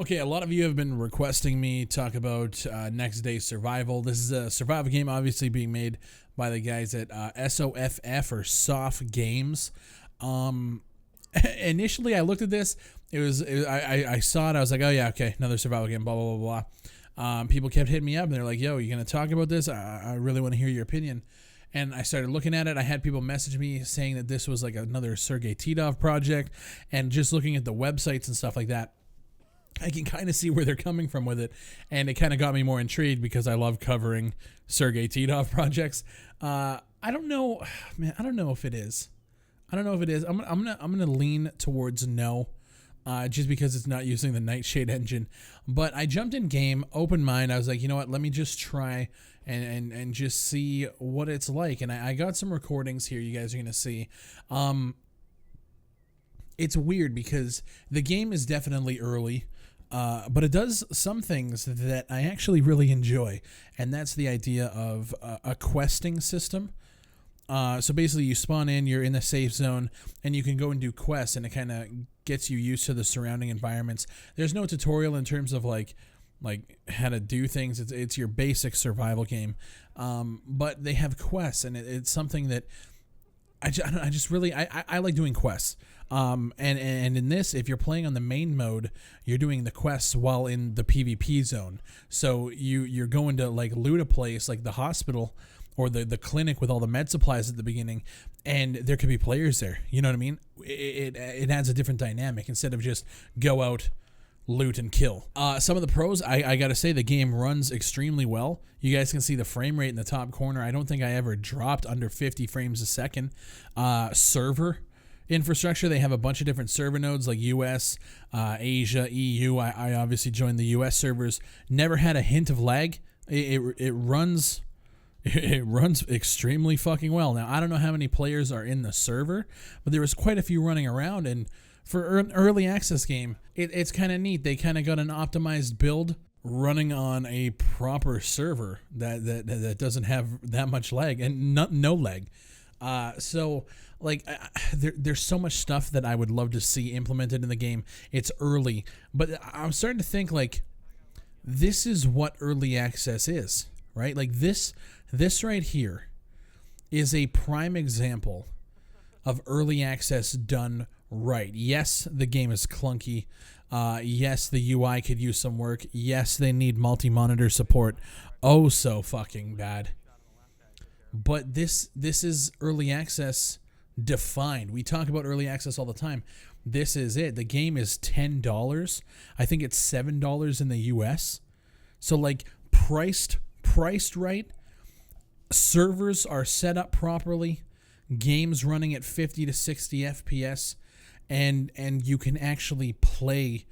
Okay, a lot of you have been requesting me talk about Next Day Survival. This is a survival game, obviously being made by the guys at SOFF or Soft Games. Um, Initially, I looked at this. I saw it. I was like, oh yeah, okay, another survival game. Blah blah blah blah. People kept hitting me up, and they're like, "Yo, you gonna talk about this? I really want to hear your opinion." And I started looking at it. I had people message me saying that this was like another Sergey Titov project, and just looking at the websites and stuff like that, I can kind of see where they're coming from with it, and it kind of got me more intrigued because I love covering Sergey Titov projects. I don't know, man. I don't know if it is. I don't know if it is. I'm gonna lean towards no, just because it's not using the Nightshade engine. But I jumped in game, open mind. I was like, you know what? Let me just try and just see what it's like. And I got some recordings here. You guys are gonna see. It's weird because the game is definitely early. But it does some things that I actually really enjoy, and that's the idea of a questing system. So basically, you spawn in, you're in the safe zone, and you can go and do quests, and it kind of gets you used to the surrounding environments. There's no tutorial in terms of like how to do things. It's your basic survival game, but they have quests, and it's something that I just really I like doing quests. And in this, if you're playing on the main mode, you're doing the quests while in the PvP zone. So you're going to like loot a place like the hospital or the clinic with all the med supplies at the beginning, and there could be players there. You know what I mean? It adds a different dynamic instead of just go out, loot, and kill. Some of the pros, I gotta say, the game runs extremely well. You guys can see the frame rate in the top corner. I don't think I ever dropped under 50 frames a second. Server infrastructure, they have a bunch of different server nodes like US, Asia, EU. I obviously joined the US servers. Never had a hint of lag. It runs extremely fucking well. Now, I don't know how many players are in the server, but there was quite a few running around, and for an early access game, it's kind of neat. They kind of got an optimized build running on a proper server that doesn't have that much lag and no lag. So like there's so much stuff that I would love to see implemented in the game. It's early, but I'm starting to think like this is what early access is, right? Like this right here is a prime example of early access done right. Yes, the game is clunky. Yes, the UI could use some work. Yes, they need multi-monitor support. Oh, so fucking bad. But this is early access defined. We talk about early access all the time. This is it. The game is $10. I think it's $7 in the US. So like priced right. Servers are set up properly. Games running at 50 to 60 FPS, and you can actually play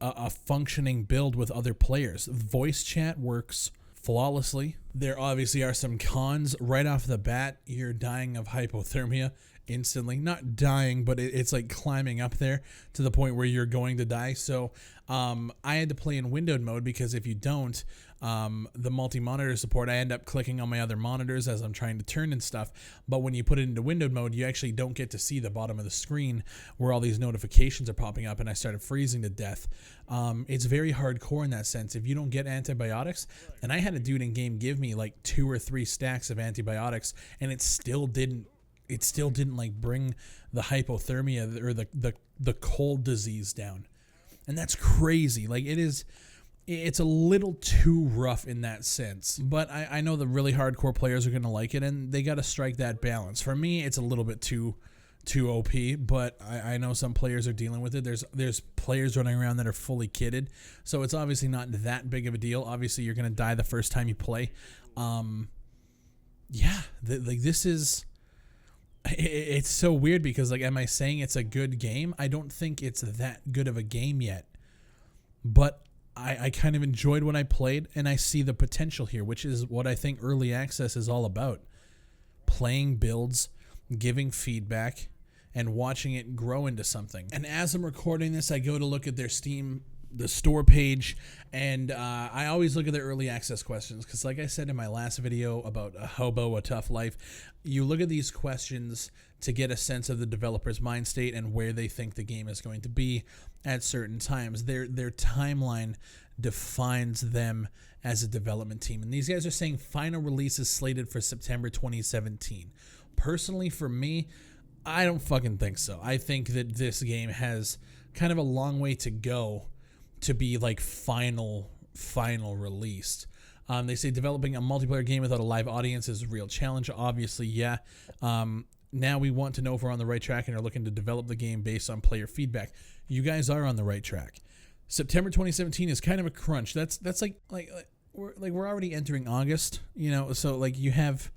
a functioning build with other players. Voice chat works flawlessly. There obviously are some cons right off the bat. You're dying of hypothermia instantly. Not dying, but it's like climbing up there to the point where you're going to die. So I had to play in windowed mode because if you don't, the multi-monitor support, I end up clicking on my other monitors as I'm trying to turn and stuff. But when you put it into windowed mode, you actually don't get to see the bottom of the screen where all these notifications are popping up, and I started freezing to death. It's very hardcore in that sense. If you don't get antibiotics, and I had a dude in game give me like 2 or 3 stacks of antibiotics, and it still didn't like bring the hypothermia or the cold disease down. And that's crazy. Like it's a little too rough in that sense. But I know the really hardcore players are going to like it, and they got to strike that balance. For me, it's a little bit too OP, but I know some players are dealing with it. There's players running around that are fully kitted, so it's obviously not that big of a deal. Obviously, you're going to die the first time you play. This is... It's so weird because, like, am I saying it's a good game? I don't think it's that good of a game yet. But I kind of enjoyed what I played, and I see the potential here, which is what I think early access is all about. Playing builds, giving feedback, and watching it grow into something. And as I'm recording this, I go to look at their Steam the store page, and I always look at the early access questions because, like I said in my last video about a hobo, a tough life, you look at these questions to get a sense of the developer's mind state and where they think the game is going to be at certain times. Their timeline defines them as a development team, and these guys are saying final release is slated for September 2017. Personally, for me, I don't fucking think so. I think that this game has kind of a long way to go to be like final released. They say developing a multiplayer game without a live audience is a real challenge. Obviously, yeah. Now we want to know if we're on the right track and are looking to develop the game based on player feedback. You guys are on the right track. September 2017 is kind of a crunch. That's like we're already entering August, you know. So like you have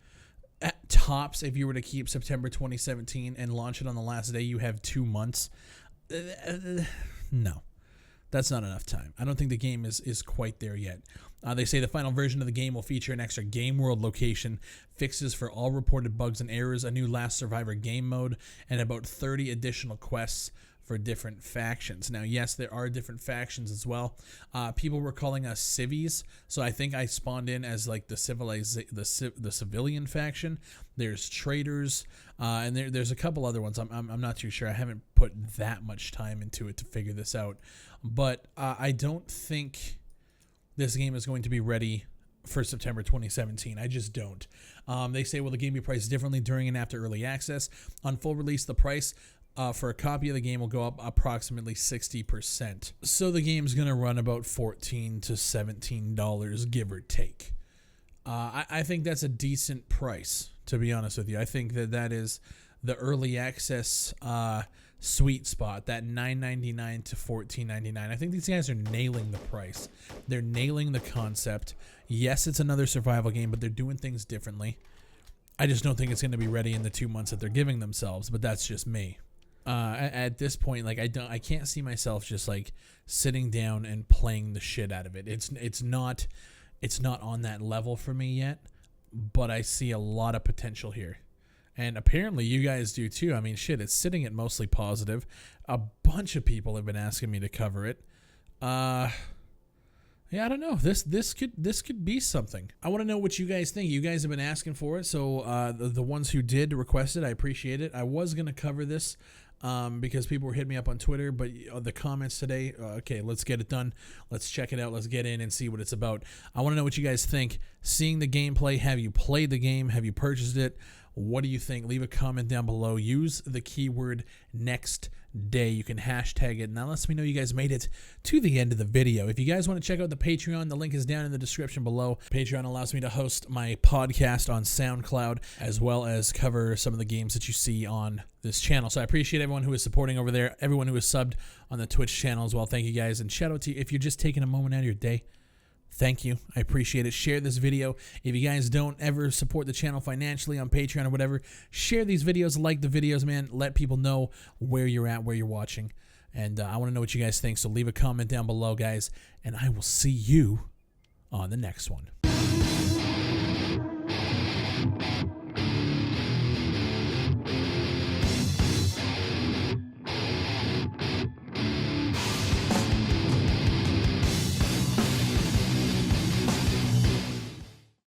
at tops, if you were to keep September 2017 and launch it on the last day, you have 2 months. No, that's not enough time. I don't think the game is quite there yet. They say the final version of the game will feature an extra game world location, fixes for all reported bugs and errors, a new Last Survivor game mode, and about 30 additional quests for different factions. Now, yes, there are different factions as well. People were calling us civvies, so I think I spawned in as like the civilian faction. There's traitors, and there's a couple other ones. I'm not too sure. I haven't put that much time into it to figure this out, but I don't think this game is going to be ready for September 2017. I just don't. They say, will the game be priced differently during and after early access? On full release, the price for a copy of the game will go up approximately 60%. So the game's going to run about $14 to $17, give or take. I think that's a decent price, to be honest with you. I think that is the early access sweet spot, that $9.99 to $14.99. I think these guys are nailing the price. They're nailing the concept. Yes, it's another survival game, but they're doing things differently. I just don't think it's going to be ready in the 2 months that they're giving themselves, but that's just me. At this point, like I can't see myself just like sitting down and playing the shit out of it. It's not on that level for me yet, but I see a lot of potential here. And apparently you guys do too. I mean, shit, it's sitting at mostly positive. A bunch of people have been asking me to cover it. Yeah, I don't know. This could be something. I want to know what you guys think. You guys have been asking for it, so the ones who did request it, I appreciate it. I was gonna cover this because people were hitting me up on Twitter, but the comments today, okay, let's get it done. Let's check it out. Let's get in and see what it's about. I want to know what you guys think. Seeing the gameplay, have you played the game? Have you purchased it? What do you think? Leave a comment down below. Use the keyword next day. You can hashtag it. And that lets me know you guys made it to the end of the video. If you guys want to check out the Patreon, the link is down in the description below. Patreon allows me to host my podcast on SoundCloud, as well as cover some of the games that you see on this channel. So I appreciate everyone who is supporting over there, everyone who is subbed on the Twitch channel as well. Thank you guys. And shout out to you if you're just taking a moment out of your day. Thank you. I appreciate it. Share this video. If you guys don't ever support the channel financially on Patreon or whatever, share these videos, like the videos, man. Let people know where you're at, where you're watching. And I want to know what you guys think. So leave a comment down below, guys. And I will see you on the next one.